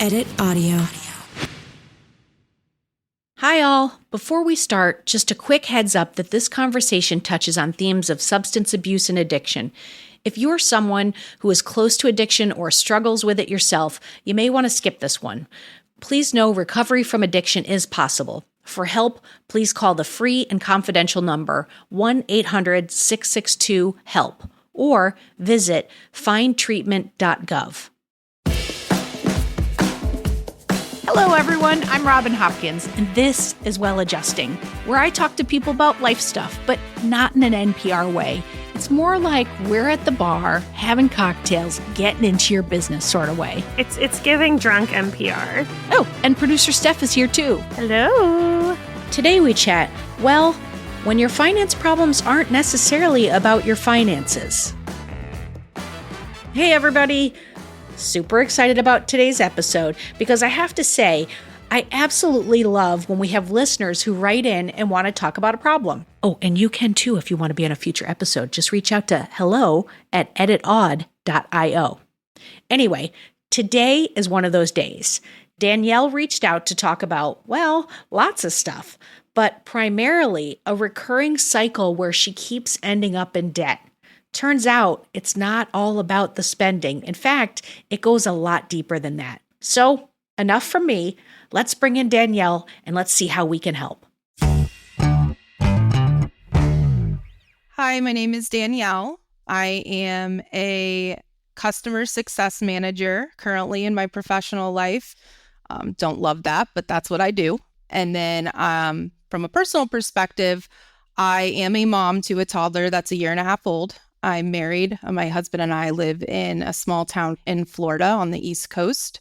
Edit audio. Hi all. Before we start, just a quick heads up that this conversation touches on themes of substance abuse and addiction. If you are someone who is close to addiction or struggles with it yourself, you may want to skip this one. Please know recovery from addiction is possible. For help, please call the free and confidential number 1-800-662-HELP or visit findtreatment.gov. Hello, everyone. I'm Robin Hopkins, and this is Well Adjusting, where I talk to people about life stuff, but not in an NPR way. It's more like we're at the bar, having cocktails, getting into your business sort of way. It's giving drunk NPR. Oh, and producer Steph is here too. Hello. Today we chat, well, when your finance problems aren't necessarily about your finances. Hey, everybody. Super excited about today's episode because I have to say, I absolutely love when we have listeners who write in and want to talk about a problem. Oh, and you can too if you want to be on a future episode. Just reach out to hello@editaud.io. Anyway, today is one of those days. Danielle reached out to talk about, well, lots of stuff, but primarily a recurring cycle where she keeps ending up in debt. Turns out it's not all about the spending. In fact, it goes a lot deeper than that. So, enough from me. Let's bring in Danielle and let's see how we can help. Hi, my name is Danielle. I am a customer success manager currently in my professional life. Don't love that, but that's what I do. And then from a personal perspective, I am a mom to a toddler that's a year and a half old. I'm married. My husband and I live in a small town in Florida on the East Coast.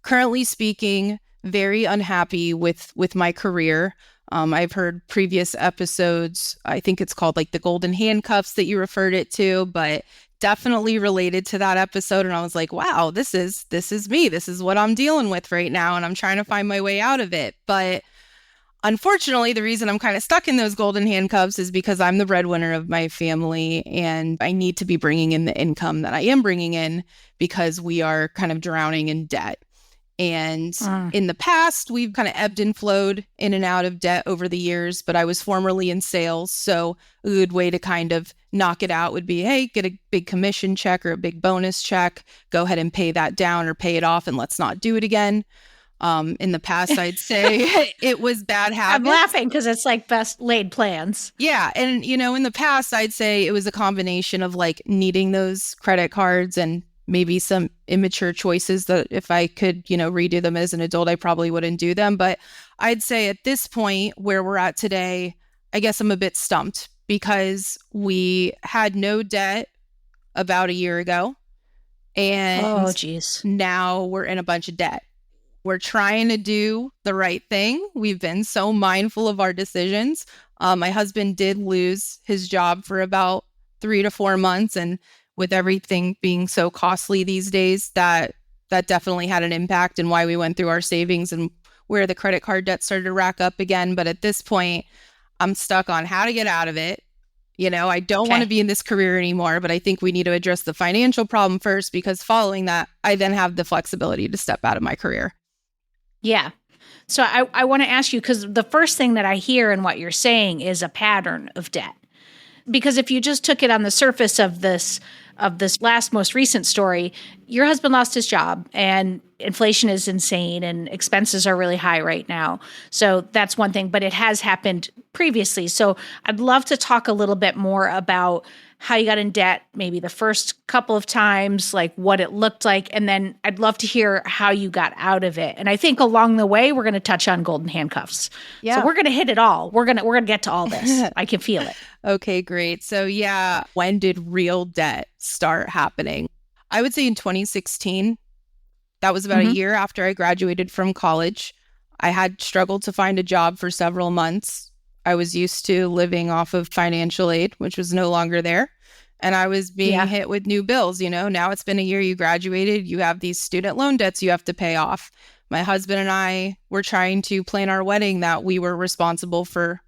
Currently speaking, very unhappy with my career. I've heard previous episodes. I think it's called like the golden handcuffs that you referred it to, but definitely related to that episode. And I was like, wow, this is me. This is what I'm dealing with right now. And I'm trying to find my way out of it. But unfortunately, the reason I'm kind of stuck in those golden handcuffs is because I'm the breadwinner of my family and I need to be bringing in the income that I am bringing in because we are kind of drowning in debt. And in the past, we've kind of ebbed and flowed in and out of debt over the years, but I was formerly in sales. So a good way to kind of knock it out would be, hey, get a big commission check or a big bonus check, go ahead and pay that down or pay it off and let's not do it again. In the past, I'd say it was bad habits. I'm laughing because it's like best laid plans. Yeah. And, in the past, I'd say it was a combination of like needing those credit cards and maybe some immature choices that if I could, redo them as an adult, I probably wouldn't do them. But I'd say at this point where we're at today, I guess I'm a bit stumped because we had no debt about a year ago. And now we're in a bunch of debt. We're trying to do the right thing. We've been so mindful of our decisions. My husband did lose his job for about 3 to 4 months. And with everything being so costly these days, that definitely had an impact in why we went through our savings and where the credit card debt started to rack up again. But at this point, I'm stuck on how to get out of it. I don't want to be in this career anymore, but I think we need to address the financial problem first because following that, I then have the flexibility to step out of my career. Yeah. So I want to ask you, because the first thing that I hear in what you're saying is a pattern of debt. Because if you just took it on the surface of this last most recent story, your husband lost his job and inflation is insane and expenses are really high right now. So that's one thing, but it has happened previously. So I'd love to talk a little bit more about how you got in debt, maybe the first couple of times, like what it looked like, and then I'd love to hear how you got out of it. And I think along the way, we're going to touch on golden handcuffs. Yeah. So we're going to hit it all. We're going to get to all this. I can feel it. Okay, great. So yeah, when did real debt start happening? I would say in 2016. That was about a year after I graduated from college. I had struggled to find a job for several months. I was used to living off of financial aid, which was no longer there. And I was being hit with new bills. Now it's been a year you graduated. You have these student loan debts you have to pay off. My husband and I were trying to plan our wedding that we were responsible for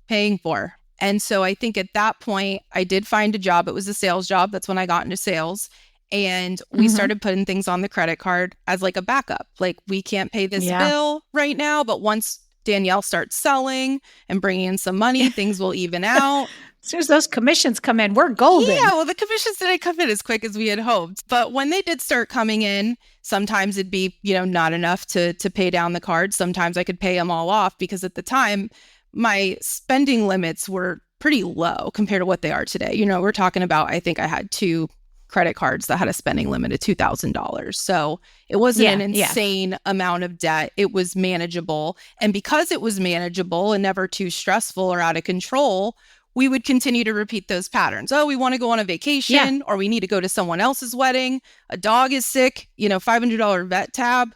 paying for. And so I think at that point, I did find a job. It was a sales job. That's when I got into sales. And we started putting things on the credit card as like a backup. Like, we can't pay this bill right now, but once Danielle starts selling and bringing in some money, things will even out. As soon as those commissions come in, we're golden. Yeah, well, the commissions didn't come in as quick as we had hoped. But when they did start coming in, sometimes it'd be, not enough to pay down the card. Sometimes I could pay them all off because at the time, my spending limits were pretty low compared to what they are today. We're talking about, I think I had 2 credit cards that had a spending limit of $2,000. So it wasn't an insane amount of debt. It was manageable. And because it was manageable and never too stressful or out of control, we would continue to repeat those patterns. Oh, we want to go on a vacation or we need to go to someone else's wedding. A dog is sick, $500 vet tab,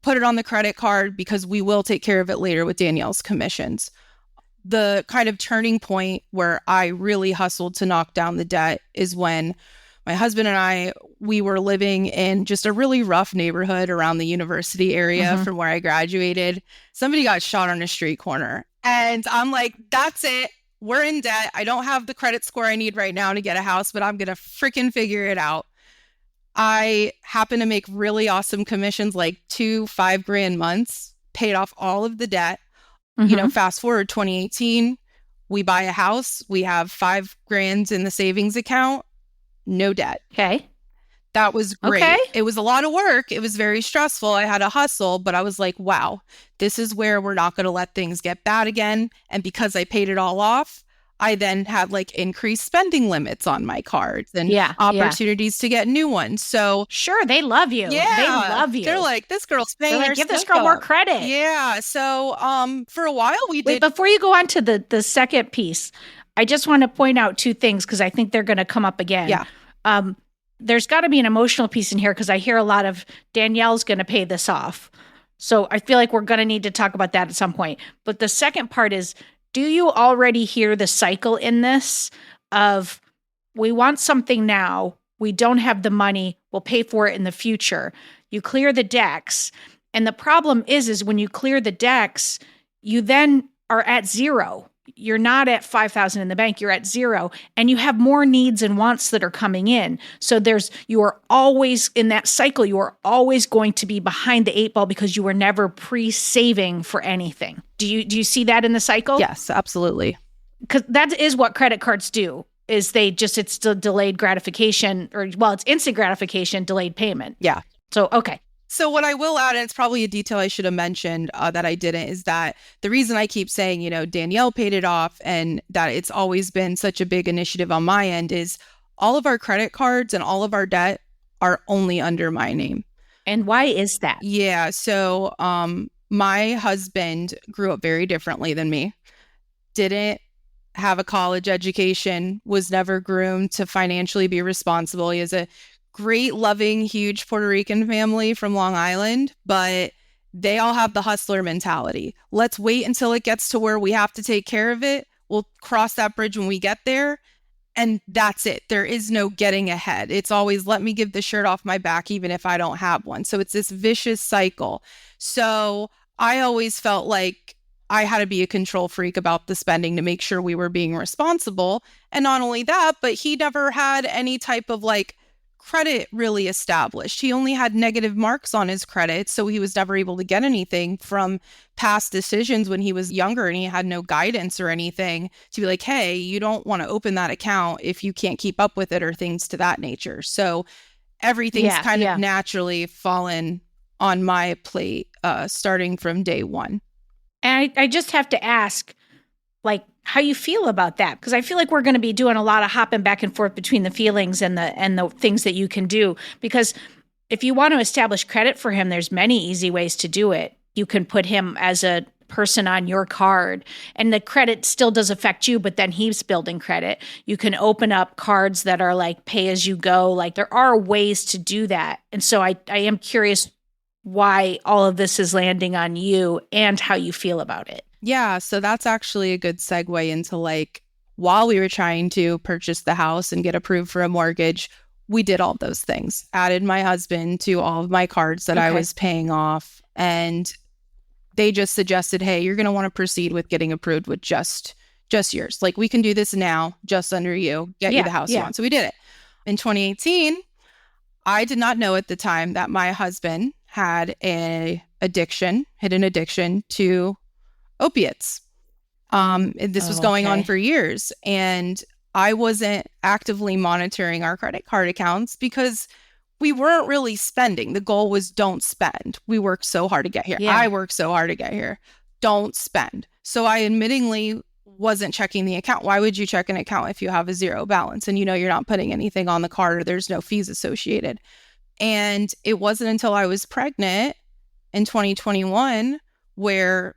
put it on the credit card because we will take care of it later with Danielle's commissions. The kind of turning point where I really hustled to knock down the debt is when my husband and we were living in just a really rough neighborhood around the university area from where I graduated. Somebody got shot on a street corner. And I'm like, that's it. We're in debt. I don't have the credit score I need right now to get a house, but I'm going to freaking figure it out. I happen to make really awesome commissions, like 2 5-grand months, paid off all of the debt. Fast forward 2018, we buy a house. We have 5 grand in the savings account, no debt. Okay. That was great. Okay. It was a lot of work. It was very stressful. I had to hustle, but I was like, wow, this is where we're not going to let things get bad again. And because I paid it all off, I then had like increased spending limits on my cards and opportunities to get new ones. So sure, they love you. Yeah, they love you. They're like, this girl's paying her give this stuff girl more up. credit. Yeah. So for a while we Wait, did. before you go on to the second piece, I just want to point out 2 things because I think they're going to come up again. Yeah. There's got to be an emotional piece in here because I hear a lot of Danielle's going to pay this off. So I feel like we're going to need to talk about that at some point. But the second part is, do you already hear the cycle in this of we want something now, we don't have the money, we'll pay for it in the future. You clear the decks. And the problem is when you clear the decks, you then are at zero. You're not at 5,000 in the bank, you're at zero, and you have more needs and wants that are coming in. So you are always in that cycle, you are always going to be behind the 8 ball because you were never pre-saving for anything. Do you see that in the cycle? Yes, absolutely. Because that is what credit cards do, is it's delayed gratification, it's instant gratification, delayed payment. Yeah. So, okay. So what I will add, and it's probably a detail I should have mentioned that I didn't, is that the reason I keep saying, Danielle paid it off and that it's always been such a big initiative on my end is all of our credit cards and all of our debt are only under my name. And why is that? Yeah. So my husband grew up very differently than me, didn't have a college education, was never groomed to financially be responsible. He has a great, loving, huge Puerto Rican family from Long Island, but they all have the hustler mentality. Let's wait until it gets to where we have to take care of it. We'll cross that bridge when we get there. And that's it. There is no getting ahead. It's always, let me give the shirt off my back, even if I don't have one. So it's this vicious cycle. So I always felt like I had to be a control freak about the spending to make sure we were being responsible. And not only that, but he never had any type of credit really established. He only had negative marks on his credit, so he was never able to get anything from past decisions when he was younger, and he had no guidance or anything to be like, hey, you don't want to open that account if you can't keep up with it or things to that nature. So everything's kind of naturally fallen on my plate starting from day one. And I just have to ask, how you feel about that, because I feel like we're going to be doing a lot of hopping back and forth between the feelings and the things that you can do. Because if you want to establish credit for him, there's many easy ways to do it. You can put him as a person on your card, and the credit still does affect you, but then he's building credit. You can open up cards that are pay as you go. There are ways to do that. And so I am curious why all of this is landing on you and how you feel about it. Yeah, so that's actually a good segue into while we were trying to purchase the house and get approved for a mortgage, we did all those things. Added my husband to all of my cards that I was paying off. And they just suggested, hey, you're going to want to proceed with getting approved with just yours. We can do this now, just under you, get you the house you want. So we did it. In 2018, I did not know at the time that my husband had hidden addiction to opiates. And this was going on for years, and I wasn't actively monitoring our credit card accounts because we weren't really spending. The goal was don't spend. We worked so hard to get here. Yeah. I worked so hard to get here. Don't spend. So I admittingly wasn't checking the account. Why would you check an account if you have a zero balance and you know you're not putting anything on the card or there's no fees associated? And it wasn't until I was pregnant in 2021 where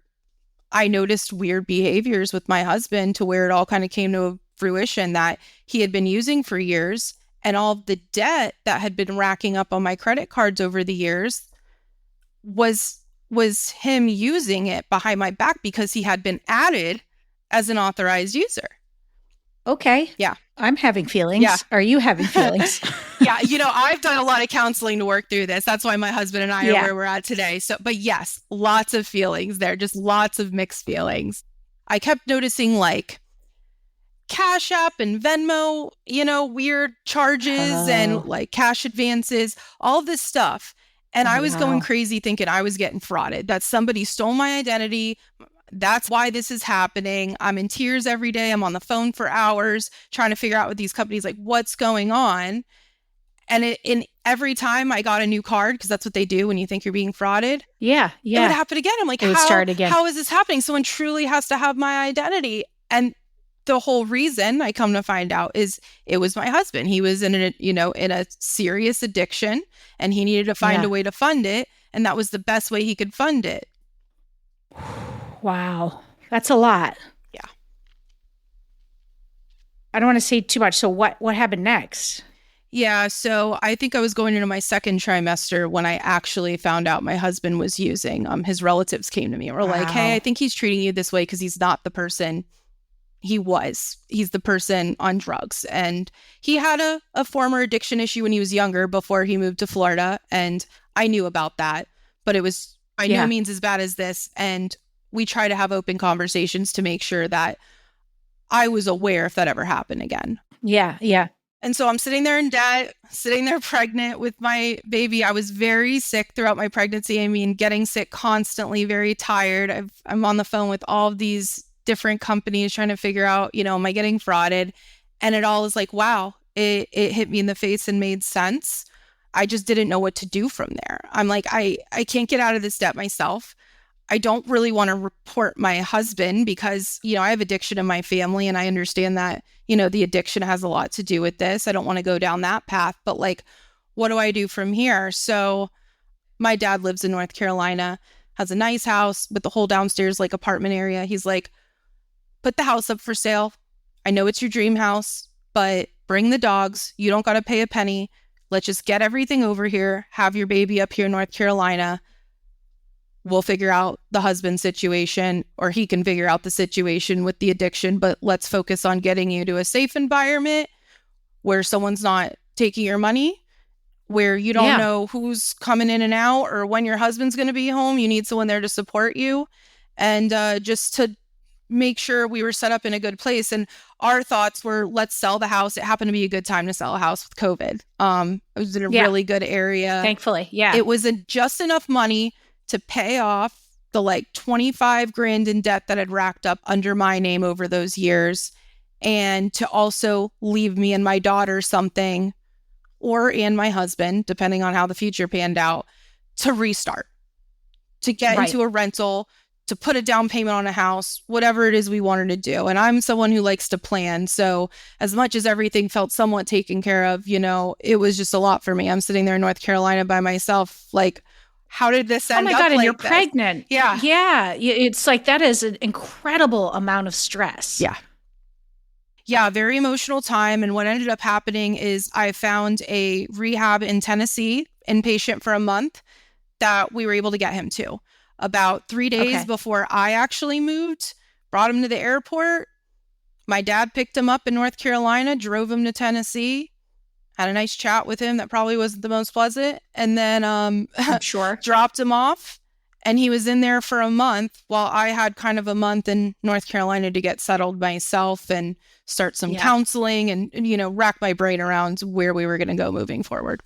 I noticed weird behaviors with my husband to where it all kind of came to fruition that he had been using for years, and all of the debt that had been racking up on my credit cards over the years was him using it behind my back because he had been added as an authorized user. Okay. Yeah. I'm having feelings. Yeah. Are you having feelings? Yeah. I've done a lot of counseling to work through this. That's why my husband and I are where we're at today. So, but yes, lots of feelings there, just lots of mixed feelings. I kept noticing like Cash App and Venmo, weird charges and like cash advances, all this stuff. And I was going crazy thinking I was getting frauded, that somebody stole my identity. That's why this is happening. I'm in tears every day. I'm on the phone for hours trying to figure out with these companies, like what's going on. And in every time I got a new card, because that's what they do when you think you're being frauded. Yeah. It would happen again. I'm like, it would start again. How is this happening? Someone truly has to have my identity. And the whole reason I come to find out is it was my husband. He was in a serious addiction and he needed to find a way to fund it. And that was the best way he could fund it. Wow. That's a lot. Yeah. I don't want to say too much. So what happened next? Yeah. So I think I was going into my second trimester when I actually found out my husband was using. His relatives came to me and were like, hey, I think he's treating you this way because he's not the person he was. He's the person on drugs. And he had a former addiction issue when he was younger before he moved to Florida. And I knew about that, but it was by no means as bad as this. And we try to have open conversations to make sure that I was aware if that ever happened again. Yeah. Yeah. And so I'm sitting there in debt, sitting there pregnant with my baby. I was very sick throughout my pregnancy. I mean, getting sick constantly, very tired. I'm on the phone with all of these different companies trying to figure out, am I getting frauded? And it all is like, wow, it hit me in the face and made sense. I just didn't know what to do from there. I'm like, I can't get out of this debt myself. I don't really want to report my husband because, I have addiction in my family and I understand that, the addiction has a lot to do with this. I don't want to go down that path, but like, what do I do from here? So my dad lives in North Carolina, has a nice house with the whole downstairs like apartment area. He's like, put the house up for sale. I know it's your dream house, but bring the dogs. You don't got to pay a penny. Let's just get everything over here. Have your baby up here in North Carolina. We'll figure out the husband situation, or he can figure out the situation with the addiction, but let's focus on getting you to a safe environment where someone's not taking your money, where you don't know who's coming in and out or when your husband's going to be home. You need someone there to support you. And just to make sure we were set up in a good place. And our thoughts were, let's sell the house. It happened to be a good time to sell a house with COVID. It was in a really good area. Thankfully. Yeah. It was just enough money to pay off the like 25 grand in debt that had racked up under my name over those years, and to also leave me and my daughter something, and my husband, depending on how the future panned out, to restart, to get into a rental, to put a down payment on a house, whatever it is we wanted to do. And I'm someone who likes to plan. So as much as everything felt somewhat taken care of, it was just a lot for me. I'm sitting there in North Carolina by myself, like, how did this end up? Oh my God, and like you're this? pregnant. Yeah. Yeah. It's like that is an incredible amount of stress. Yeah. Yeah, very emotional time. And what ended up happening is I found a rehab in Tennessee, inpatient for a month, that we were able to get him to. About 3 days before I actually moved, brought him to the airport. My dad picked him up in North Carolina, drove him to Tennessee, had a nice chat with him that probably wasn't the most pleasant, and then I'm sure dropped him off. And he was in there for a month while I had kind of a month in North Carolina to get settled myself and start some counseling and, rack my brain around where we were going to go moving forward.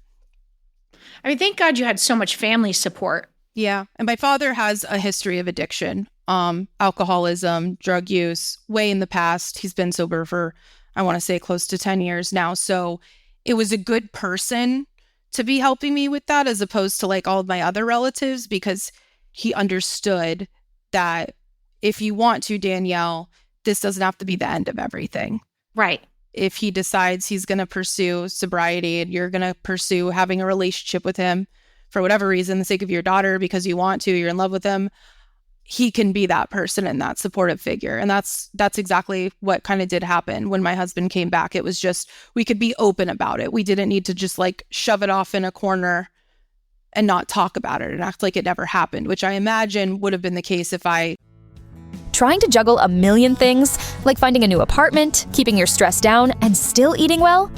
I mean, thank God you had so much family support. Yeah. And my father has a history of addiction, alcoholism, drug use, way in the past. He's been sober for, I want to say, close to 10 years now. So it was a good person to be helping me with that as opposed to like all of my other relatives, because he understood that if you want to, Danielle, this doesn't have to be the end of everything. Right. If he decides he's going to pursue sobriety and you're going to pursue having a relationship with him for whatever reason, the sake of your daughter, because you want to, you're in love with him, he can be that person and that supportive figure. And that's exactly what kind of did happen when my husband came back. It was just, we could be open about it. We didn't need to just like shove it off in a corner and not talk about it and act like it never happened, which I imagine would have been the case if I... Trying to juggle a million things, like finding a new apartment, keeping your stress down, and still eating well?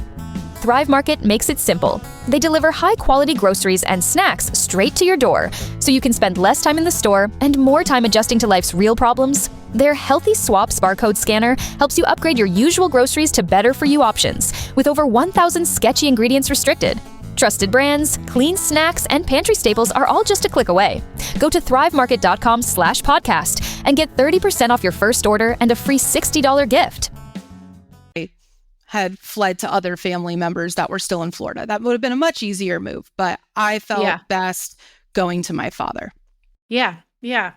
Thrive Market makes it simple. They deliver high-quality groceries and snacks straight to your door, so you can spend less time in the store and more time adjusting to life's real problems. Their Healthy Swaps barcode scanner helps you upgrade your usual groceries to better-for-you options, with over 1,000 sketchy ingredients restricted. Trusted brands, clean snacks, and pantry staples are all just a click away. Go to thrivemarket.com/podcast and get 30% off your first order and a free $60 gift. Had fled to other family members that were still in Florida. That would have been a much easier move, but I felt best going to my father. Yeah. Yeah.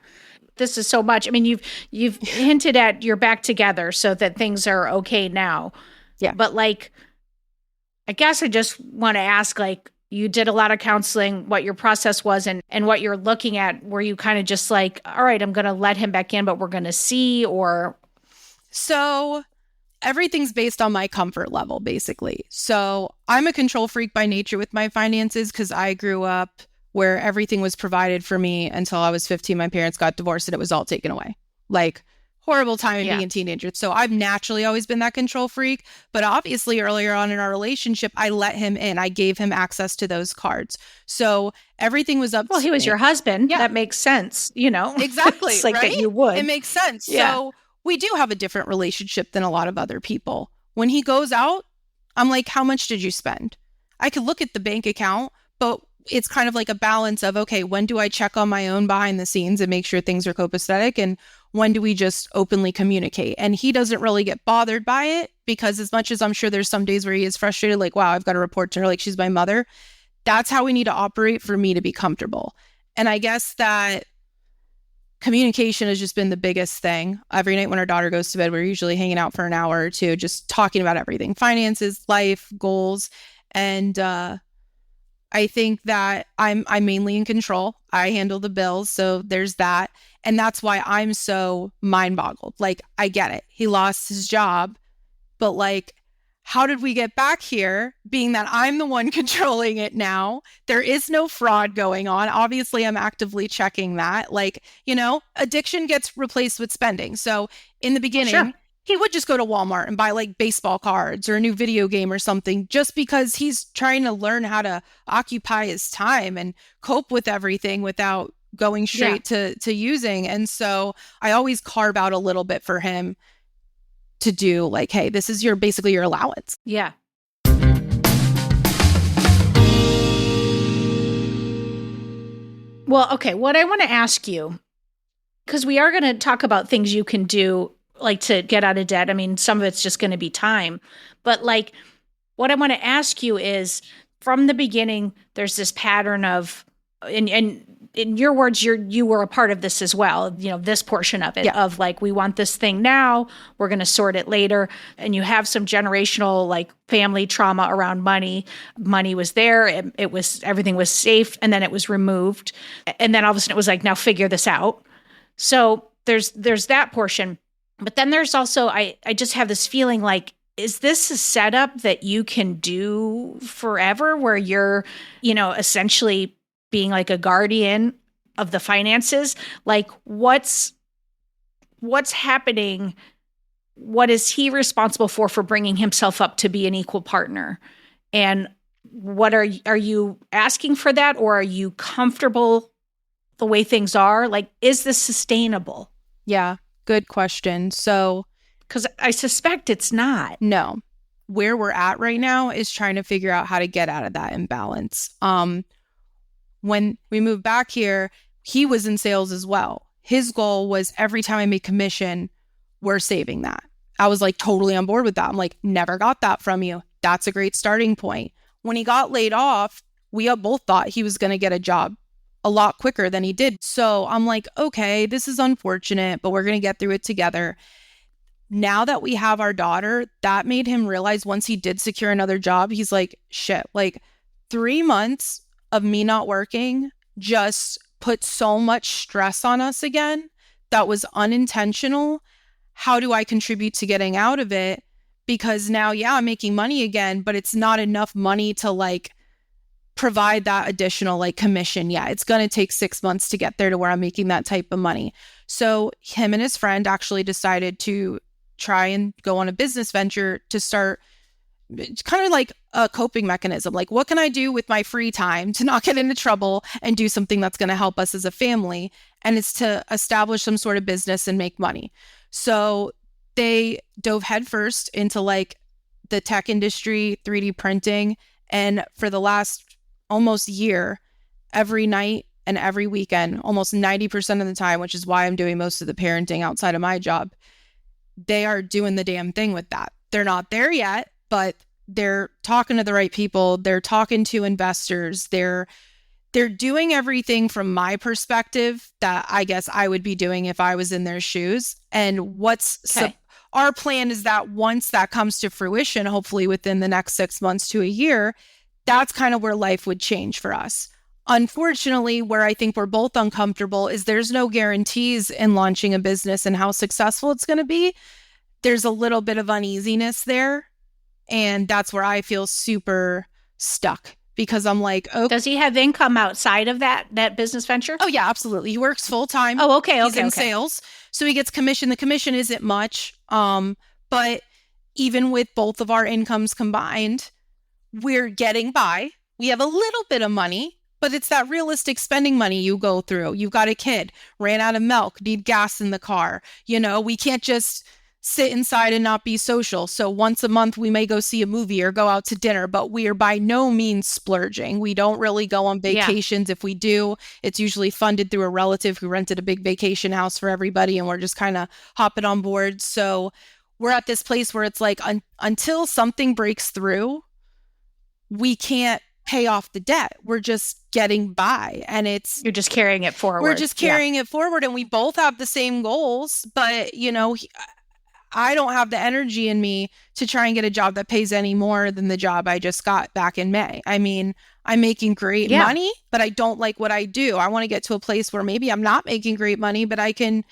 This is so much. I mean, you've hinted at you're back together so that things are okay now. Yeah. But like, I guess I just want to ask, like, you did a lot of counseling, what your process was and what you're looking at. Were you kind of just like, all right, I'm going to let him back in, but we're going to see, or? So everything's based on my comfort level, basically. So I'm a control freak by nature with my finances because I grew up where everything was provided for me until I was 15. My parents got divorced and it was all taken away. Like, horrible time of being a teenager. So I've naturally always been that control freak. But obviously earlier on in our relationship, I let him in. I gave him access to those cards. So everything was up. Well, he was your husband. Yeah. That makes sense, you know? Exactly. It's like right? that you would. It makes sense. Yeah. So we do have a different relationship than a lot of other people. When he goes out, I'm like, how much did you spend? I could look at the bank account, but it's kind of like a balance of, okay, when do I check on my own behind the scenes and make sure things are copacetic? And when do we just openly communicate? And he doesn't really get bothered by it because as much as I'm sure there's some days where he is frustrated, like, wow, I've got to report to her like she's my mother. That's how we need to operate for me to be comfortable. And I guess that communication has just been the biggest thing. Every night when our daughter goes to bed, we're usually hanging out for an hour or two, just talking about everything, finances, life, goals. And I think that I'm mainly in control. I handle the bills. So there's that. And that's why I'm so mind boggled. Like, I get it. He lost his job, but like, how did we get back here being that I'm the one controlling it now? There is no fraud going on. Obviously, I'm actively checking that. Like, you know, addiction gets replaced with spending. So in the beginning, he would just go to Walmart and buy like baseball cards or a new video game or something just because he's trying to learn how to occupy his time and cope with everything without going straight to using. And so I always carve out a little bit for him to do like, hey, this is basically your allowance. Yeah. Well, okay. What I want to ask you, because we are going to talk about things you can do like to get out of debt. I mean, some of it's just going to be time, but like what I want to ask you is from the beginning, there's this pattern of, and in your words, you were a part of this as well, you know, this portion of it of like, we want this thing now, we're going to sort it later. And you have some generational like family trauma around money. Money was there. It was, everything was safe. And then it was removed. And then all of a sudden it was like, now figure this out. So there's that portion. But then there's also, I just have this feeling like, is this a setup that you can do forever where you're, you know, essentially being like a guardian of the finances? Like what's happening? What is he responsible for bringing himself up to be an equal partner? And what are you asking for that? Or are you comfortable the way things are? Like, is this sustainable? Yeah, good question. So, because I suspect it's not. No, where we're at right now is trying to figure out how to get out of that imbalance. When we moved back here, he was in sales as well. His goal was every time I make commission, we're saving that. I was like totally on board with that. I'm like, never got that from you. That's a great starting point. When he got laid off, we both thought he was going to get a job a lot quicker than he did. So I'm like, okay, this is unfortunate, but we're going to get through it together. Now that we have our daughter, that made him realize once he did secure another job, he's like, shit, like 3 months of me not working just put so much stress on us again that was unintentional. How do I contribute to getting out of it? Because now, yeah, I'm making money again, but it's not enough money to like provide that additional like commission. Yeah, it's going to take 6 months to get there to where I'm making that type of money. So him and his friend actually decided to try and go on a business venture to start kind of like a coping mechanism. Like, what can I do with my free time to not get into trouble and do something that's going to help us as a family? And it's to establish some sort of business and make money. So they dove headfirst into like the tech industry, 3D printing. And for the last almost year, every night and every weekend, almost 90% of the time, which is why I'm doing most of the parenting outside of my job, they are doing the damn thing with that. They're not there yet, but they're talking to the right people. They're talking to investors. They're doing everything from my perspective that I guess I would be doing if I was in their shoes. And our plan is that once that comes to fruition, hopefully within the next 6 months to a year, that's kind of where life would change for us. Unfortunately, where I think we're both uncomfortable is there's no guarantees in launching a business and how successful it's going to be. There's a little bit of uneasiness there. And that's where I feel super stuck because I'm like, oh. Does he have income outside of that business venture? Oh, yeah, absolutely. He works full time. Oh, okay. He's in sales. So he gets commission. The commission isn't much. But even with both of our incomes combined, we're getting by. We have a little bit of money, but it's that realistic spending money you go through. You've got a kid, ran out of milk, need gas in the car. You know, we can't just sit inside and not be social. So once a month, we may go see a movie or go out to dinner, but we are by no means splurging. We don't really go on vacations. If we do, it's usually funded through a relative who rented a big vacation house for everybody, and we're just kind of hopping on board. So we're at this place where it's like until something breaks through, we can't pay off the debt. We're just getting by, and you're just carrying it forward. We're just carrying it forward, and we both have the same goals, but you know, I don't have the energy in me to try and get a job that pays any more than the job I just got back in May. I mean, I'm making great money, but I don't like what I do. I want to get to a place where maybe I'm not making great money, but I can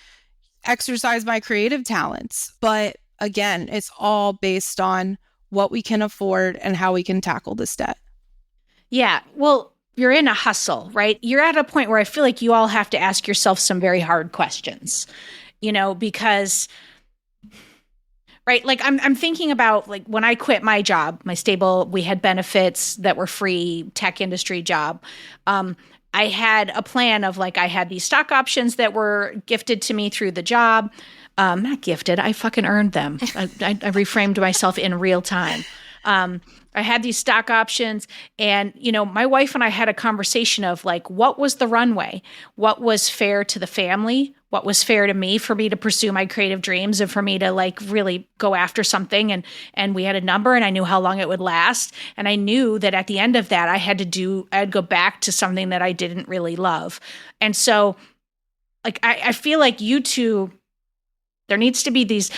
exercise my creative talents. But again, it's all based on what we can afford and how we can tackle this debt. Yeah. Well, you're in a hustle, right? You're at a point where I feel like you all have to ask yourself some very hard questions, you know, because right, like I'm thinking about like when I quit my job, my stable, we had benefits that were free, tech industry job. I had a plan of like I had these stock options that were gifted to me through the job. Not gifted, I fucking earned them. I reframed myself in real time. I had these stock options, and, you know, my wife and I had a conversation of like, what was the runway? What was fair to the family? What was fair to me for me to pursue my creative dreams and for me to like really go after something? And we had a number, and I knew how long it would last. And I knew that at the end of that, I'd go back to something that I didn't really love. And so like, I feel like you two, there needs to be these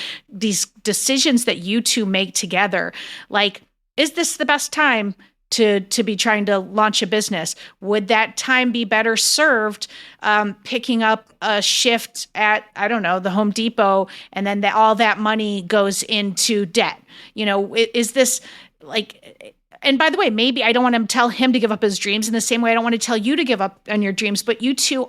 decisions that you two make together. Like, is this the best time to be trying to launch a business? Would that time be better served picking up a shift at, I don't know, the Home Depot, and then all that money goes into debt? You know, is this like, and by the way, maybe I don't want to tell him to give up his dreams in the same way I don't want to tell you to give up on your dreams, but you two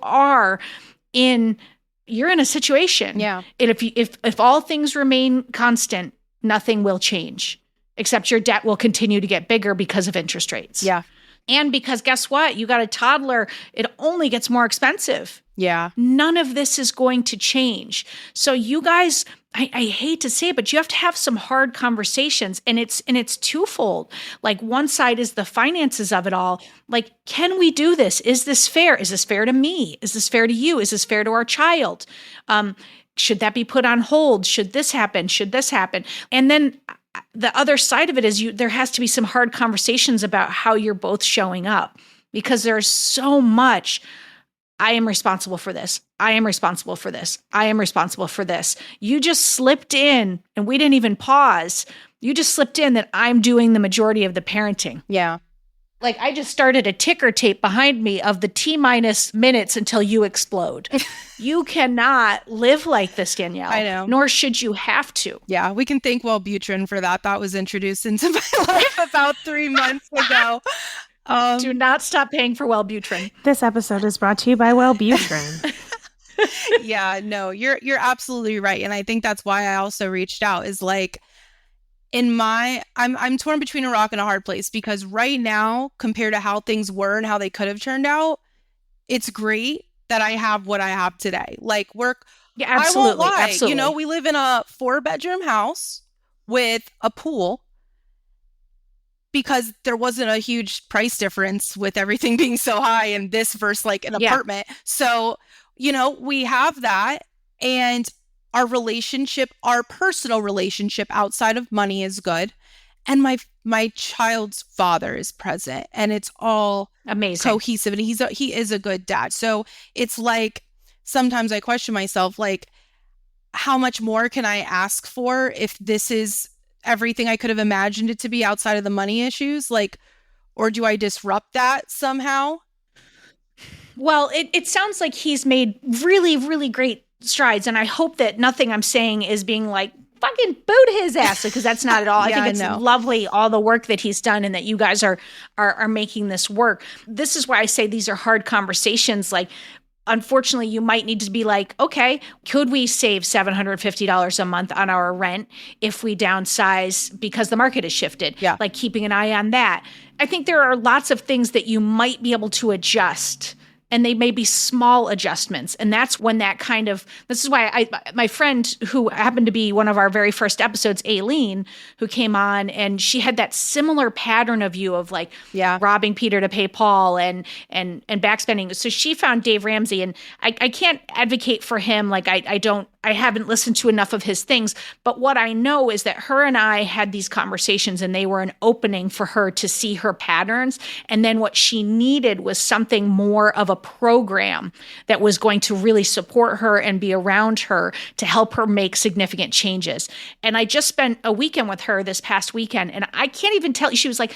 you're in a situation. Yeah. And if all things remain constant, nothing will change, except your debt will continue to get bigger because of interest rates. Yeah. And because guess what? You got a toddler, it only gets more expensive. Yeah. None of this is going to change. So you guys, I hate to say it, but you have to have some hard conversations, and it's twofold. Like, one side is the finances of it all. Like, can we do this? Is this fair? Is this fair to me? Is this fair to you? Is this fair to our child? Should that be put on hold? Should this happen? Should this happen? And then the other side of it is there has to be some hard conversations about how you're both showing up, because there's so much. I am responsible for this. I am responsible for this. I am responsible for this. You just slipped in, and we didn't even pause. You just slipped in that I'm doing the majority of the parenting. Yeah. Like, I just started a ticker tape behind me of the T-minus minutes until you explode. You cannot live like this, Danielle. I know. Nor should you have to. Yeah, we can thank Wellbutrin for that. That was introduced into my life about 3 months ago. Do not stop paying for Wellbutrin. This episode is brought to you by Wellbutrin. Yeah, no, you're absolutely right. And I think that's why I also reached out, is like, I'm torn between a rock and a hard place, because right now, compared to how things were and how they could have turned out, it's great that I have what I have today. Like, Yeah, absolutely. I won't lie. Absolutely. You know, we live in a 4-bedroom house with a pool, because there wasn't a huge price difference with everything being so high and this versus like an apartment. So, you know, we have that, and our relationship, our personal relationship outside of money is good. And my child's father is present, and it's all amazing, cohesive, and he is a good dad. So it's like, sometimes I question myself, like, how much more can I ask for if this is everything I could have imagined it to be outside of the money issues? Like, or do I disrupt that somehow? Well, it sounds like he's made really, really great strides. And I hope that nothing I'm saying is being like, fucking boot his ass, because that's not at all. Yeah, I think it's lovely, all the work that he's done, and that you guys are making this work. This is why I say these are hard conversations. Like, unfortunately, you might need to be like, okay, could we save $750 a month on our rent if we downsize because the market has shifted? Yeah. Like, keeping an eye on that. I think there are lots of things that you might be able to adjust, and they may be small adjustments. And that's when this is why my friend, who happened to be one of our very first episodes, Aileen, who came on, and she had that similar pattern of you of like robbing Peter to pay Paul and backspending. So she found Dave Ramsey, and I can't advocate for him. Like, I haven't listened to enough of his things, but what I know is that her and I had these conversations, and they were an opening for her to see her patterns. And then what she needed was something more of a program that was going to really support her and be around her to help her make significant changes. And I just spent a weekend with her this past weekend, and I can't even tell you. She was like,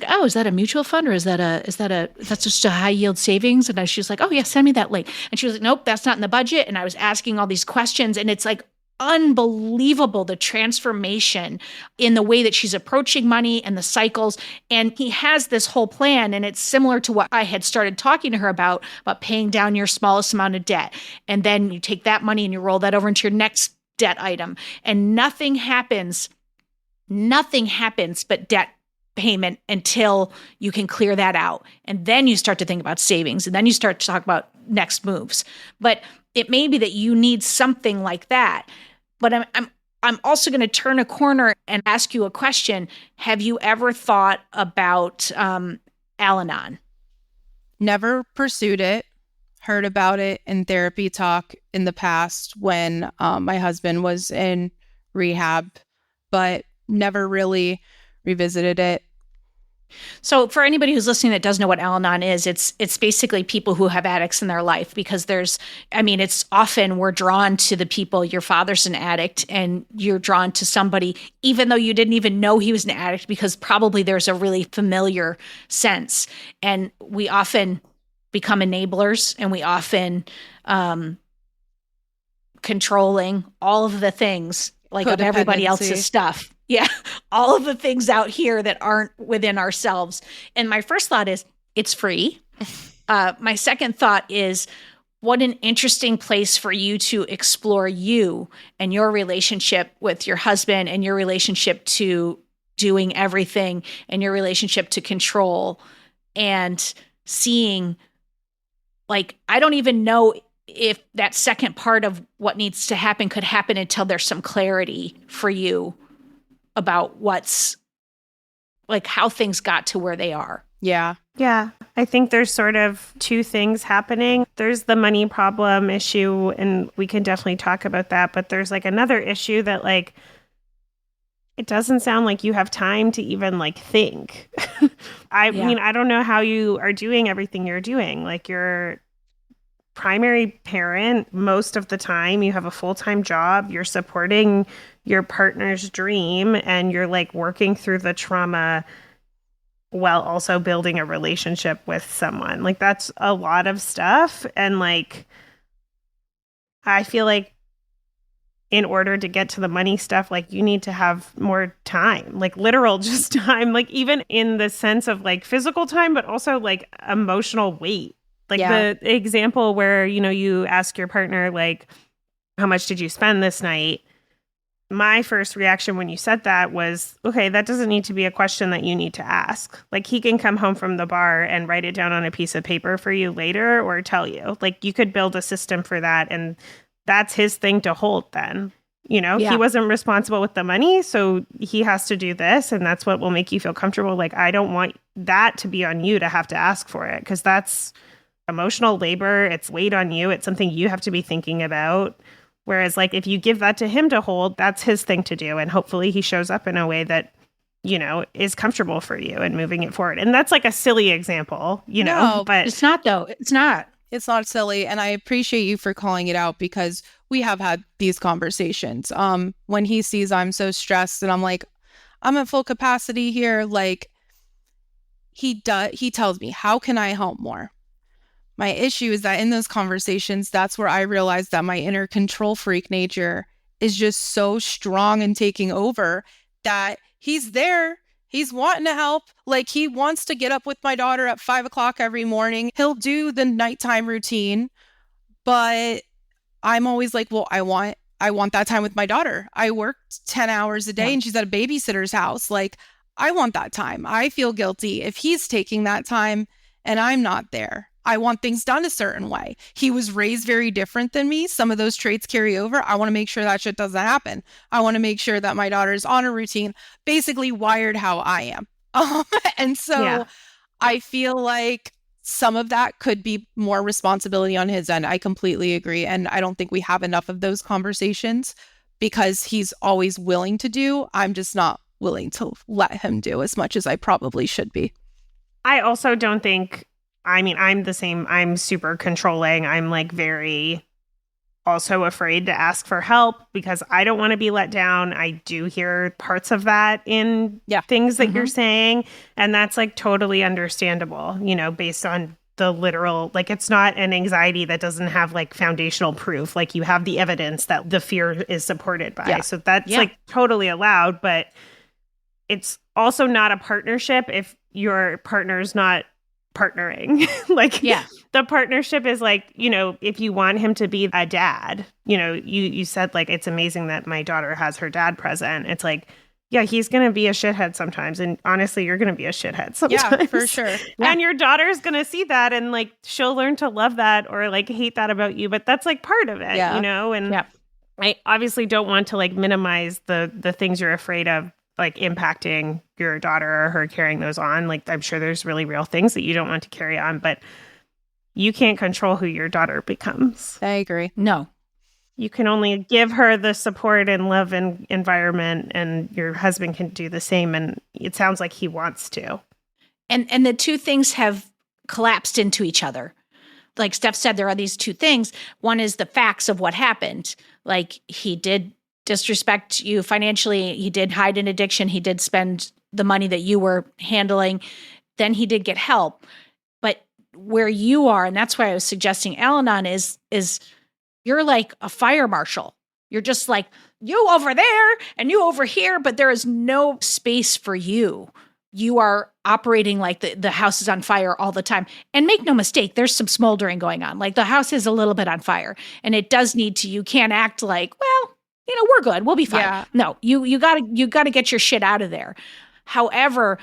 oh, is that a mutual fund, or is that's just a high yield savings? And she was like, oh yeah, send me that link. And she was like, nope, that's not in the budget. And I was asking all these questions, and it's like unbelievable, the transformation in the way that she's approaching money and the cycles. And he has this whole plan, and it's similar to what I had started talking to her about paying down your smallest amount of debt. And then you take that money and you roll that over into your next debt item. And nothing happens but debt payment until you can clear that out. And then you start to think about savings, and then you start to talk about next moves. But it may be that you need something like that. But I'm also going to turn a corner and ask you a question. Have you ever thought about Al-Anon? Never pursued it. Heard about it in therapy talk in the past when my husband was in rehab, but never really revisited it. So for anybody who's listening that doesn't know what Al-Anon is, it's basically people who have addicts in their life, because it's often we're drawn to the people. Your father's an addict, and you're drawn to somebody, even though you didn't even know he was an addict, because probably there's a really familiar sense. And we often become enablers, and we often controlling all of the things, like of everybody else's stuff. Yeah, all of the things out here that aren't within ourselves. And my first thought is, it's free. My second thought is, what an interesting place for you to explore you and your relationship with your husband, and your relationship to doing everything, and your relationship to control, and seeing, like, I don't even know if that second part of what needs to happen could happen until there's some clarity for you about what's, like, how things got to where they are. Yeah. Yeah, I think there's sort of two things happening. There's the money problem issue, and we can definitely talk about that. But there's like another issue that, like, it doesn't sound like you have time to even like think. I mean, I don't know how you are doing everything you're doing. Like, you're primary parent most of the time, you have a full-time job, you're supporting your partner's dream, and you're like working through the trauma while also building a relationship with someone. Like, that's a lot of stuff. And like, I feel like in order to get to the money stuff, like, you need to have more time, like literal just time, like even in the sense of like physical time, but also like emotional weight. Like the example where, you know, you ask your partner, like, how much did you spend this night? My first reaction when you said that was, okay, that doesn't need to be a question that you need to ask. Like, he can come home from the bar and write it down on a piece of paper for you later or tell you. Like, you could build a system for that, and that's his thing to hold then. You know, he wasn't responsible with the money, so he has to do this, and that's what will make you feel comfortable. Like, I don't want that to be on you to have to ask for it, because that's emotional labor. It's weight on you. It's something you have to be thinking about. Whereas, like, if you give that to him to hold, that's his thing to do. And hopefully he shows up in a way that, you know, is comfortable for you and moving it forward. And that's like a silly example, you know, but it's not, though. It's not. It's not silly. And I appreciate you for calling it out, because we have had these conversations. When he sees I'm so stressed and I'm like, I'm at full capacity here, like, he tells me, how can I help more? My issue is that in those conversations, that's where I realized that my inner control freak nature is just so strong and taking over, that he's there. He's wanting to help. Like, he wants to get up with my daughter at 5 o'clock every morning. He'll do the nighttime routine. But I'm always like, well, I want that time with my daughter. I worked 10 hours a day and she's at a babysitter's house. Like, I want that time. I feel guilty if he's taking that time and I'm not there. I want things done a certain way. He was raised very different than me. Some of those traits carry over. I want to make sure that shit doesn't happen. I want to make sure that my daughter's on a routine, basically wired how I am. And so I feel like some of that could be more responsibility on his end. I completely agree. And I don't think we have enough of those conversations, because he's always willing to do. I'm just not willing to let him do as much as I probably should be. I also don't think, I mean, I'm the same. I'm super controlling. I'm like very also afraid to ask for help because I don't want to be let down. I do hear parts of that in things that you're saying. And that's like totally understandable, you know, based on the literal, like, it's not an anxiety that doesn't have like foundational proof. Like, you have the evidence that the fear is supported by. So that's like totally allowed, but it's also not a partnership if your partner's not partnering. Like, the partnership is like, you know, if you want him to be a dad, you know, you said like, it's amazing that my daughter has her dad present. It's like, yeah, he's going to be a shithead sometimes. And honestly, you're going to be a shithead sometimes. Yeah, for sure. And your daughter's going to see that and like, she'll learn to love that or like hate that about you. But that's like part of it, you know? And I obviously don't want to like minimize the things you're afraid of, like impacting your daughter or her carrying those on. Like, I'm sure there's really real things that you don't want to carry on, but you can't control who your daughter becomes. I agree. No. You can only give her the support and love and environment, and your husband can do the same. And it sounds like he wants to. And the two things have collapsed into each other. Like Steph said, there are these two things. One is the facts of what happened. Like, he did disrespect you financially. He did hide an addiction. He did spend the money that you were handling. Then he did get help. But where you are, and that's why I was suggesting Al-Anon, is you're like a fire marshal. You're just like, you over there and you over here, but there is no space for you. You are operating like the house is on fire all the time. And make no mistake, there's some smoldering going on. Like, the house is a little bit on fire, and it does need to, you can't act like, well, you know, we're good. We'll be fine. Yeah. No, you gotta get your shit out of there. However,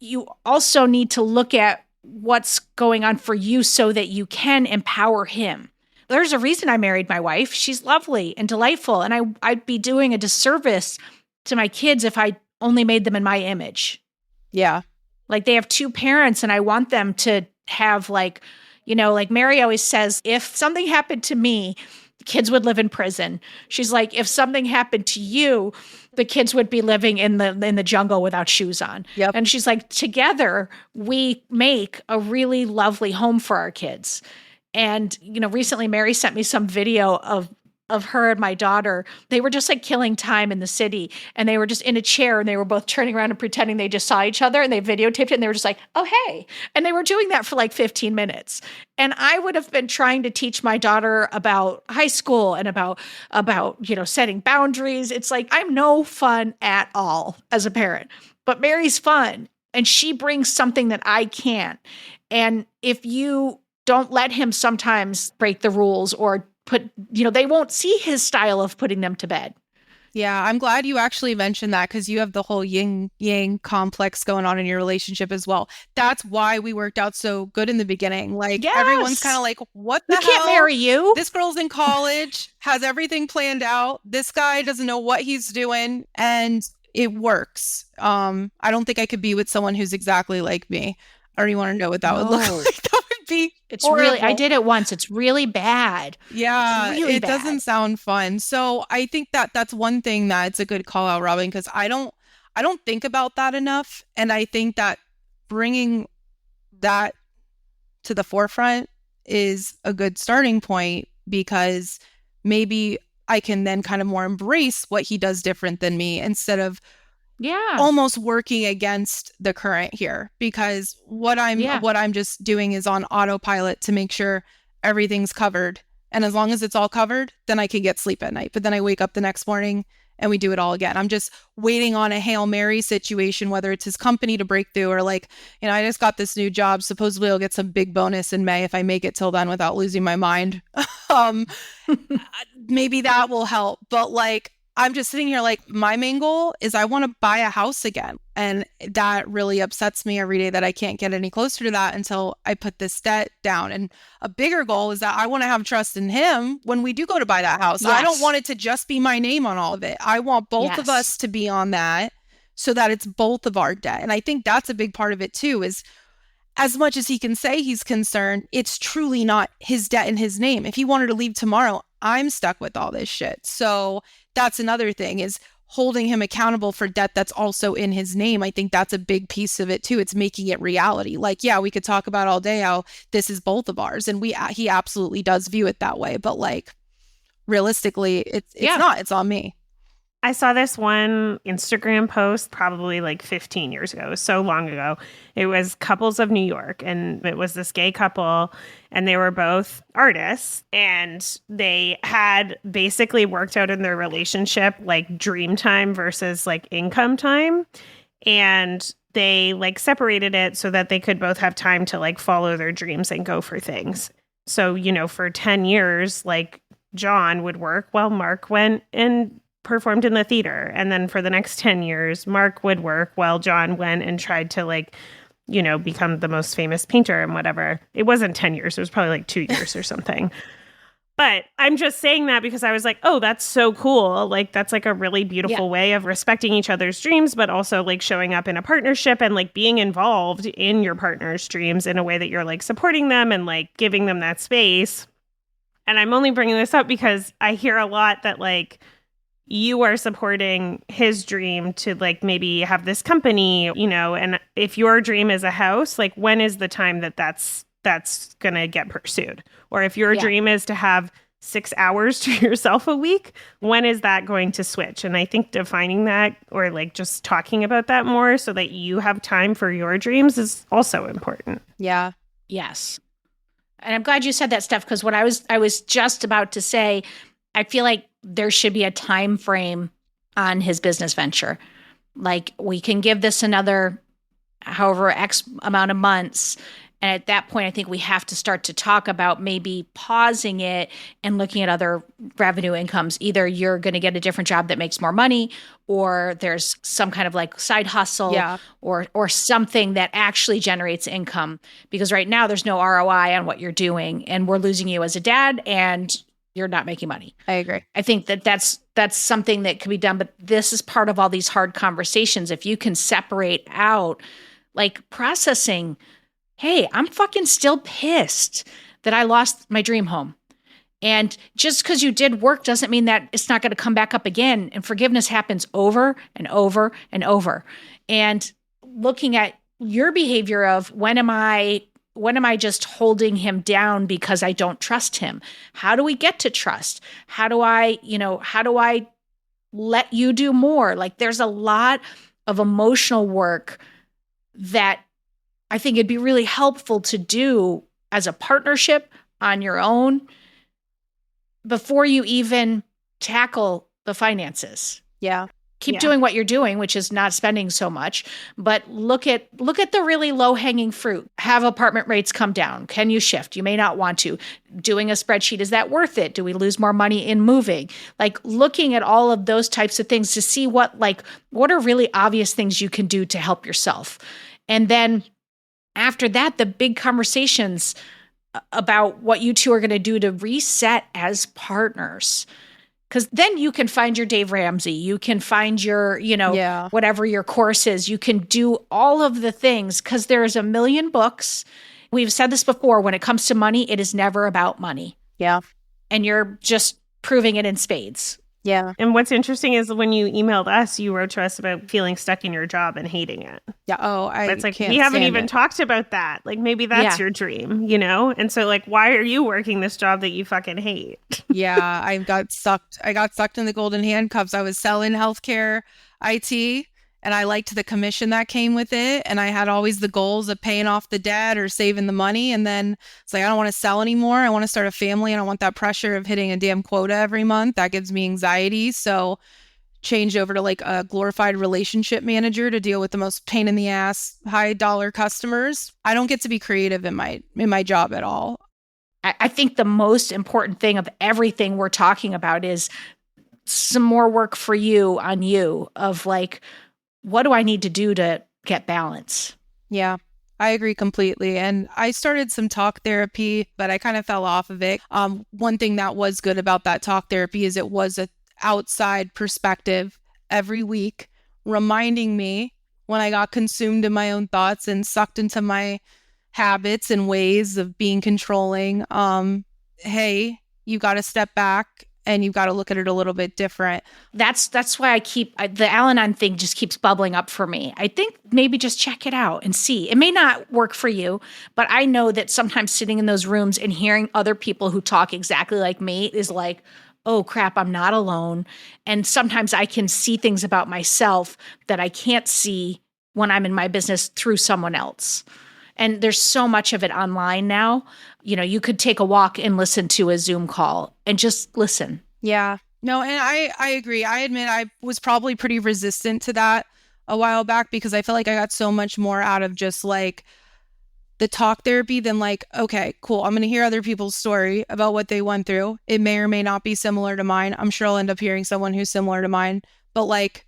you also need to look at what's going on for you so that you can empower him. There's a reason I married my wife. She's lovely and delightful. And I'd be doing a disservice to my kids if I only made them in my image. Yeah. Like they have two parents and I want them to have like Mary always says, if something happened to me, the kids would live in prison. She's like, if something happened to you, the kids would be living in the jungle without shoes on. Yep. And she's like, together we make a really lovely home for our kids. And, recently Mary sent me some video of her and my daughter. They were just like killing time in the city, and they were just in a chair and they were both turning around and pretending they just saw each other, and they videotaped it and they were just like, oh, hey. And they were doing that for like 15 minutes. And I would have been trying to teach my daughter about high school and about, setting boundaries. It's like, I'm no fun at all as a parent, but Mary's fun and she brings something that I can't. And if you don't let him sometimes break the rules or they won't see his style of putting them to bed. Yeah, I'm glad you actually mentioned that because you have the whole yin yang complex going on in your relationship as well. That's why we worked out so good in the beginning. Like everyone's kind of like, what the hell? We can't marry you. This girl's in college, has everything planned out. This guy doesn't know what he's doing, and it works. I don't think I could be with someone who's exactly like me. I already want to know what that would look like. That would be horrible. I did it once. It's really bad. Yeah, really it bad. Doesn't sound fun. So I think that's one thing that's a good call out, Robin, because I don't think about that enough. And I think that bringing that to the forefront is a good starting point, because maybe I can then kind of more embrace what he does different than me instead of almost working against the current here, because what I'm just doing is on autopilot to make sure everything's covered. And as long as it's all covered, then I can get sleep at night. But then I wake up the next morning and we do it all again. I'm just waiting on a Hail Mary situation, whether it's his company to break through or like, I just got this new job. Supposedly I'll get some big bonus in May if I make it till then without losing my mind. Maybe that will help. But like, I'm just sitting here like, my main goal is I want to buy a house again. And that really upsets me every day that I can't get any closer to that until I put this debt down. And a bigger goal is that I want to have trust in him when we do go to buy that house. Yes. I don't want it to just be my name on all of it. I want both of us to be on that so that it's both of our debt. And I think that's a big part of it too, is as much as he can say he's concerned, it's truly not his debt in his name. If he wanted to leave tomorrow, I'm stuck with all this shit. So that's another thing, is holding him accountable for debt that's also in his name. I think that's a big piece of it too. It's making it reality. Like, yeah, we could talk about all day how this is both of ours, and he absolutely does view it that way. But like, realistically, it's not. It's on me. I saw this one Instagram post probably like 15 years ago. It was so long ago. It was Couples of New York, and it was this gay couple, and they were both artists, and they had basically worked out in their relationship like dream time versus like income time. And they like separated it so that they could both have time to like follow their dreams and go for things. So, for 10 years, like John would work while Mark went and performed in the theater. And then for the next 10 years, Mark would work while John went and tried to like, become the most famous painter and whatever. It wasn't 10 years. It was probably like 2 years or something. But I'm just saying that because I was like, oh, that's so cool. Like, that's like a really beautiful way of respecting each other's dreams, but also like showing up in a partnership and like being involved in your partner's dreams in a way that you're like supporting them and like giving them that space. And I'm only bringing this up because I hear a lot that like, you are supporting his dream to like maybe have this company, and if your dream is a house, like when is the time that's going to get pursued? Or if your dream is to have 6 hours to yourself a week, when is that going to switch? And I think defining that, or like just talking about that more so that you have time for your dreams, is also important. Yeah. Yes. And I'm glad you said that, Steph, because what I was just about to say, I feel like there should be a time frame on his business venture. Like, we can give this another however X amount of months, And at that point, I think we have to start to talk about maybe pausing it and looking at other revenue incomes. Either you're going to get a different job that makes more money, or there's some kind of like side hustle, Yeah. or something that actually generates income. Because right now there's no ROI on what you're doing, and we're losing you as a dad, and you're not making money. I agree. I think that's something that could be done, but this is part of all these hard conversations. If you can separate out, like processing, hey, I'm fucking still pissed that I lost my dream home. And just because you did work doesn't mean that it's not going to come back up again. And forgiveness happens over and over and over. And looking at your behavior of when am I just holding him down because I don't trust him? How do we get to trust? How do I let you do more? Like there's a lot of emotional work that I think it'd be really helpful to do as a partnership on your own before you even tackle the finances. Yeah. Keep doing what you're doing, which is not spending so much, but look at the really low-hanging fruit. Have apartment rates come down? Can you shift? You may not want to. Doing a spreadsheet, is that worth it? Do we lose more money in moving? Like looking at all of those types of things to see what are really obvious things you can do to help yourself. And then after that, the big conversations about what you two are going to do to reset as partners. Because then you can find your Dave Ramsey, you can find your, whatever your course is. You can do all of the things because there's a million books. We've said this before. When it comes to money, it is never about money. Yeah. And you're just proving it in spades. Yeah. And what's interesting is when you emailed us, you wrote to us about feeling stuck in your job and hating it. Yeah. Oh, It's like, can't we haven't stand even it. talked about that. Like, maybe that's your dream, And so, like, why are you working this job that you fucking hate? Yeah. I got sucked in the golden handcuffs. I was selling healthcare IT, and I liked the commission that came with it. And I had always the goals of paying off the debt or saving the money. And then it's like, I don't want to sell anymore. I want to start a family. And I don't want that pressure of hitting a damn quota every month. That gives me anxiety. So changed over to like a glorified relationship manager to deal with the most pain in the ass, high dollar customers. I don't get to be creative in my job at all. I think the most important thing of everything we're talking about is some more work for you on you of like, what do I need to do to get balance? Yeah, I agree completely. And I started some talk therapy, but I kind of fell off of it. One thing that was good about that talk therapy is it was an outside perspective every week, reminding me when I got consumed in my own thoughts and sucked into my habits and ways of being controlling. Hey, you got to step back and you've got to look at it a little bit different. That's why the Al-Anon thing just keeps bubbling up for me. I think maybe just check it out and see. It may not work for you, but I know that sometimes sitting in those rooms and hearing other people who talk exactly like me is like, oh crap, I'm not alone. And sometimes I can see things about myself that I can't see when I'm in my business through someone else. And there's so much of it online now. You could take a walk and listen to a Zoom call and just listen. Yeah. No, and I agree. I admit I was probably pretty resistant to that a while back because I felt like I got so much more out of just like the talk therapy than like, okay, cool. I'm going to hear other people's story about what they went through. It may or may not be similar to mine. I'm sure I'll end up hearing someone who's similar to mine, but like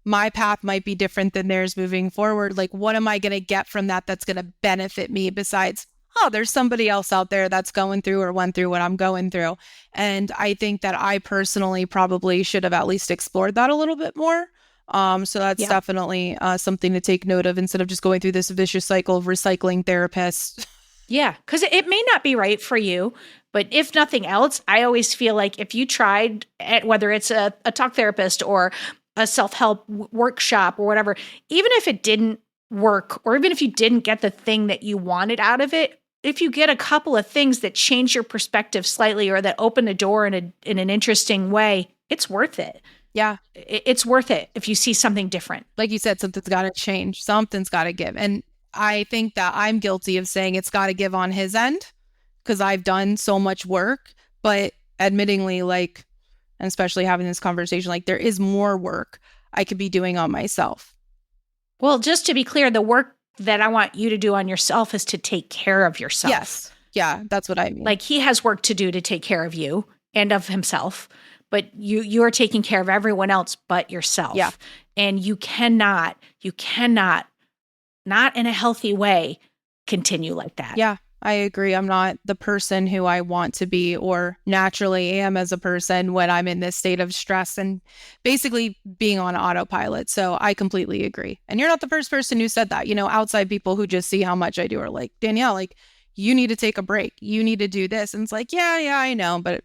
my path might be different than theirs moving forward. Like, what am I going to get from that that's going to benefit me besides, oh, there's somebody else out there that's going through or went through what I'm going through. And I think that I personally probably should have at least explored that a little bit more. So that's definitely something to take note of instead of just going through this vicious cycle of recycling therapists. Yeah, because it may not be right for you, but if nothing else, I always feel like if you tried, whether it's a talk therapist or a self-help workshop or whatever, even if it didn't work, or even if you didn't get the thing that you wanted out of it, if you get a couple of things that change your perspective slightly or that open the door in an interesting way, it's worth it. Yeah. It's worth it if you see something different. Like you said, something's got to change. Something's got to give. And I think that I'm guilty of saying it's got to give on his end because I've done so much work, but admittingly, like, and especially having this conversation, like there is more work I could be doing on myself. Well, just to be clear, the work that I want you to do on yourself is to take care of yourself. Yes. Yeah, that's what I mean. Like he has work to do to take care of you and of himself, but you're taking care of everyone else but yourself. Yeah. And you cannot, not in a healthy way, continue like that. Yeah, I agree. I'm not the person who I want to be or naturally am as a person when I'm in this state of stress and basically being on autopilot. So I completely agree. And you're not the first person who said that. Outside people who just see how much I do are like, Danielle, like, you need to take a break. You need to do this. And it's like, yeah, I know. But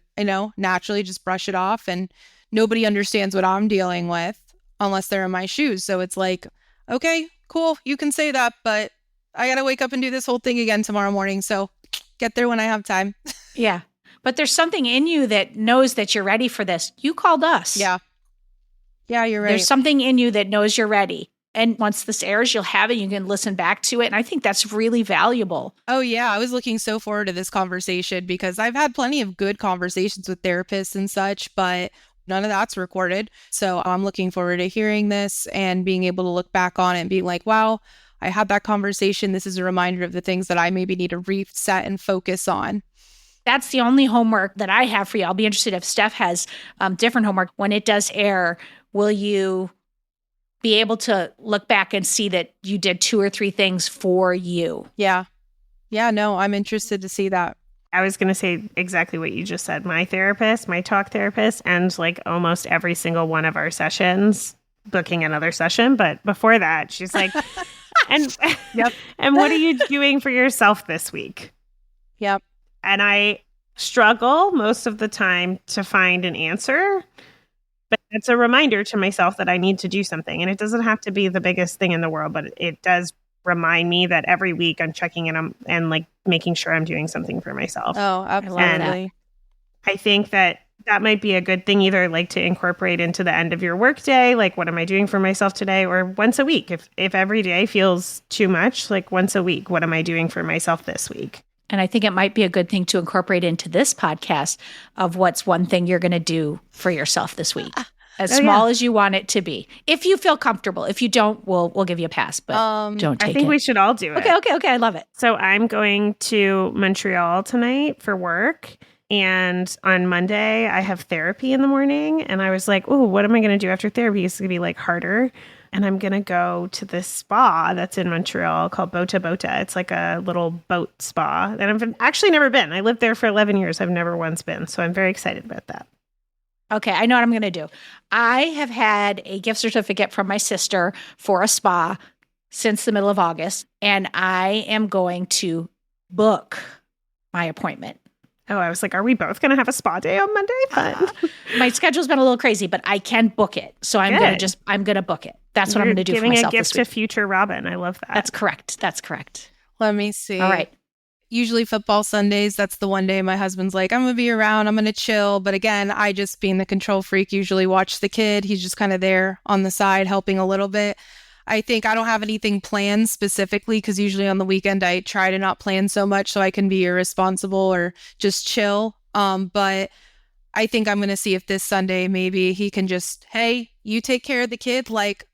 naturally just brush it off. And nobody understands what I'm dealing with unless they're in my shoes. So it's like, okay, cool. You can say that, but I got to wake up and do this whole thing again tomorrow morning. So get there when I have time. Yeah. But there's something in you that knows that you're ready for this. You called us. Yeah. Yeah, you're right. There's something in you that knows you're ready. And once this airs, you'll have it. You can listen back to it. And I think that's really valuable. Oh, yeah. I was looking so forward to this conversation because I've had plenty of good conversations with therapists and such, but none of that's recorded. So I'm looking forward to hearing this and being able to look back on it and being like, wow, I had that conversation. This is a reminder of the things that I maybe need to reset and focus on. That's the only homework that I have for you. I'll be interested if Steph has different homework. When it does air, will you be able to look back and see that you did 2 or 3 things for you? Yeah. Yeah, no, I'm interested to see that. I was going to say exactly what you just said. My therapist, my talk therapist, and like almost every single one of our sessions, booking another session. But before that, she's like, and Yep. And what are you doing for yourself this week? Yep. And I struggle most of the time to find an answer. But it's a reminder to myself that I need to do something. And it doesn't have to be the biggest thing in the world, but it does remind me that every week I'm checking in and like making sure I'm doing something for myself. Oh, absolutely. I think that might be a good thing, either like to incorporate into the end of your workday, like what am I doing for myself today, or once a week. If every day feels too much, like once a week, what am I doing for myself this week? And I think it might be a good thing to incorporate into this podcast of what's one thing you're going to do for yourself this week. As small as you want it to be. If you feel comfortable. If you don't, we'll give you a pass, but don't take it. I think we should all do it. Okay. I love it. So I'm going to Montreal tonight for work. And on Monday, I have therapy in the morning. And I was like, oh, what am I going to do after therapy? It's going to be like harder. And I'm going to go to this spa that's in Montreal called Bota Bota. It's like a little boat spa. And I've actually never been. I lived there for 11 years. I've never once been. So I'm very excited about that. Okay, I know what I'm going to do. I have had a gift certificate from my sister for a spa since the middle of August, and I am going to book my appointment. Oh, I was like, are we both going to have a spa day on Monday? Fun. My schedule's been a little crazy, but I can book it. So I'm going to book it. That's what I'm going to do for myself this week. Giving a gift to future Robin. I love that. That's correct. Let me see. All right. Usually football Sundays, that's the one day my husband's like, I'm going to be around, I'm going to chill. But again, I just being the control freak, usually watch the kid. He's just kind of there on the side helping a little bit. I think I don't have anything planned specifically because usually on the weekend I try to not plan so much so I can be irresponsible or just chill. But I think I'm going to see if this Sunday maybe he can just, hey, you take care of the kid like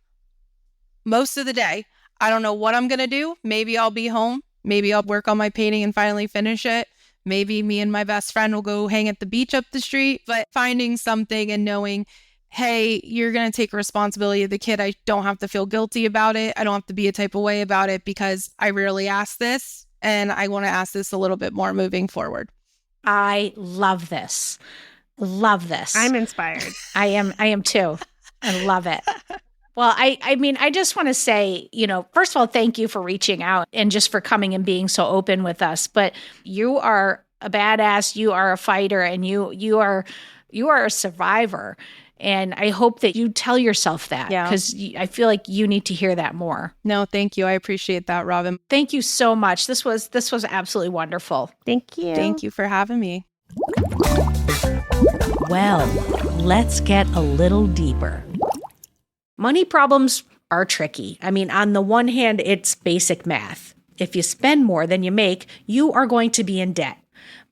most of the day. I don't know what I'm going to do. Maybe I'll be home. Maybe I'll work on my painting and finally finish it. Maybe me and my best friend will go hang at the beach up the street. But finding something and knowing, hey, you're going to take responsibility of the kid. I don't have to feel guilty about it. I don't have to be a type of way about it because I rarely ask this. And I want to ask this a little bit more moving forward. I love this. Love this. I'm inspired. I am too. I love it. Well, I mean, I just want to say, first of all, thank you for reaching out and just for coming and being so open with us. But you are a badass, you are a fighter, and you are a survivor. And I hope that you tell yourself that because I feel like you need to hear that more. No, thank you. I appreciate that, Robin. Thank you so much. This was absolutely wonderful. Thank you. Thank you for having me. Well, let's get a little deeper. Money problems are tricky. I mean, on the one hand, it's basic math. If you spend more than you make, you are going to be in debt.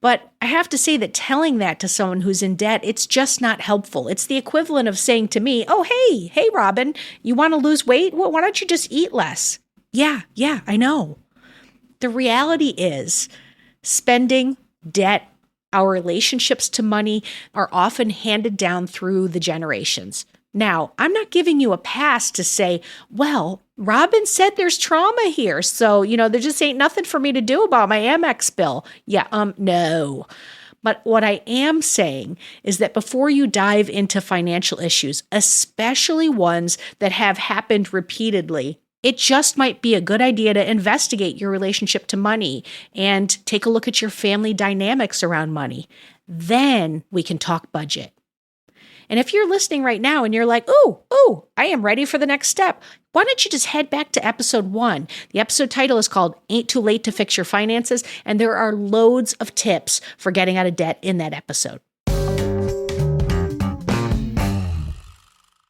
But I have to say that telling that to someone who's in debt, it's just not helpful. It's the equivalent of saying to me, oh, hey, Robin, you want to lose weight? Well, why don't you just eat less? Yeah, I know. The reality is spending, debt, our relationships to money are often handed down through the generations. Now, I'm not giving you a pass to say, well, Robin said there's trauma here, so, there just ain't nothing for me to do about my Amex bill. Yeah, no. But what I am saying is that before you dive into financial issues, especially ones that have happened repeatedly, it just might be a good idea to investigate your relationship to money and take a look at your family dynamics around money. Then we can talk budget. And if you're listening right now and you're like, ooh, I am ready for the next step, why don't you just head back to episode 1? The episode title is called Ain't Too Late to Fix Your Finances, and there are loads of tips for getting out of debt in that episode.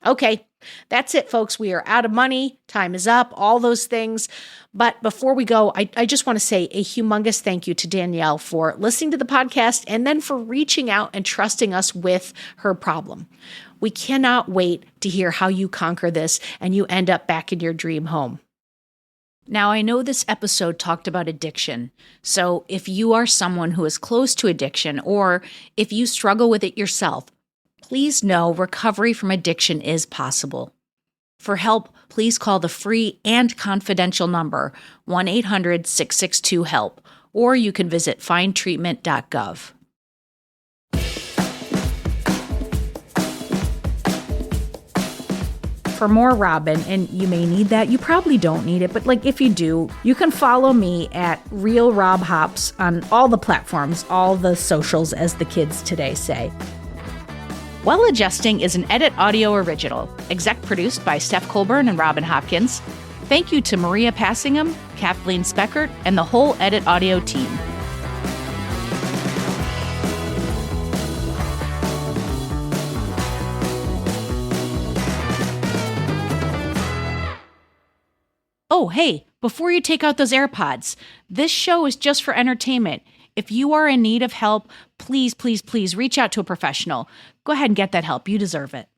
Okay, that's it, folks. We are out of money. Time is up, all those things. But before we go, I just want to say a humongous thank you to Danielle for listening to the podcast and then for reaching out and trusting us with her problem. We cannot wait to hear how you conquer this and you end up back in your dream home. Now, I know this episode talked about addiction, so if you are someone who is close to addiction or if you struggle with it yourself, please know recovery from addiction is possible. For help, please call the free and confidential number 1-800-662-HELP, or you can visit findtreatment.gov. For more Robin, and you may need that, you probably don't need it, but if you do, you can follow me at Real Rob Hops on all the platforms, all the socials, as the kids today say. Well Adjusting is an Edit Audio original, exec produced by Steph Colburn and Robin Hopkins. Thank you to Maria Passingham, Kathleen Speckert, and the whole Edit Audio team. Oh, hey, before you take out those AirPods, this show is just for entertainment. If you are in need of help, please reach out to a professional. Go ahead and get that help. You deserve it.